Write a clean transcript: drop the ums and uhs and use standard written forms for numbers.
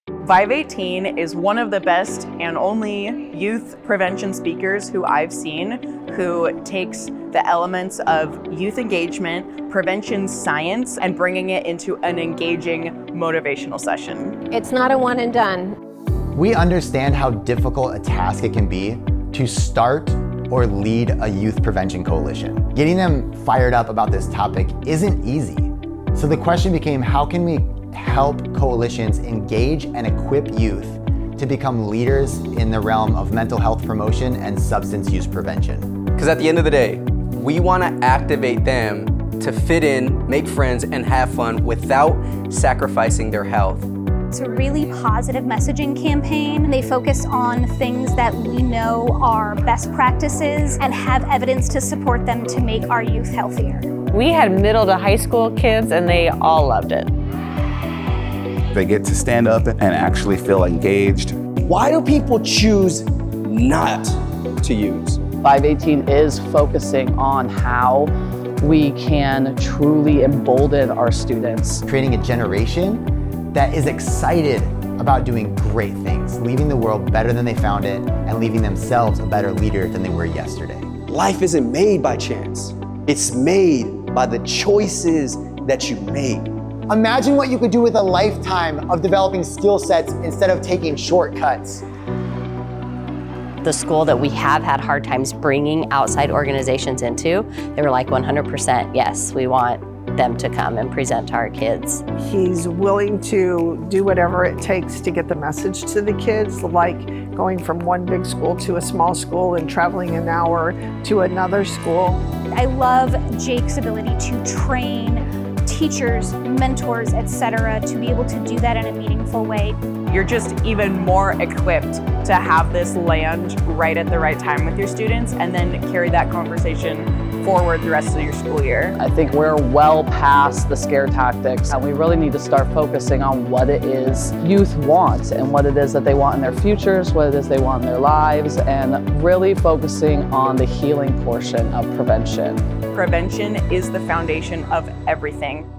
VIVE18 is one of the best and only youth prevention speakers who I've seen who takes the elements of youth engagement, prevention science, and bringing it into an engaging motivational session. It's not a one and done. We understand how difficult a task it can be to start or lead a youth prevention coalition. Getting them fired up about this topic isn't easy. So the question became, how can we help coalitions engage and equip youth to become leaders in the realm of mental health promotion and substance use prevention? Because at the end of the day, we want to activate them to fit in, make friends, and have fun without sacrificing their health. It's a really positive messaging campaign. They focus on things that we know are best practices and have evidence to support them to make our youth healthier. We had middle to high school kids and they all loved it. They get to stand up and actually feel engaged. Why do people choose not to use? VIVE18 is focusing on how we can truly embolden our students. Creating a generation that is excited about doing great things, leaving the world better than they found it, and leaving themselves a better leader than they were yesterday. Life isn't made by chance. It's made by the choices that you make. Imagine what you could do with a lifetime of developing skill sets instead of taking shortcuts. The school that we have had hard times bringing outside organizations into, they were like 100% yes, we want them to come and present to our kids. He's willing to do whatever it takes to get the message to the kids, like going from one big school to a small school and traveling an hour to another school. I love Jake's ability to train teachers, mentors, etc., to be able to do that in a meaningful way. You're just even more equipped to have this land right at the right time with your students and then carry that conversation forward the rest of your school year. I think we're well past the scare tactics, and we really need to start focusing on what it is youth want and what it is that they want in their futures, what it is they want in their lives, and really focusing on the healing portion of prevention. Prevention is the foundation of everything.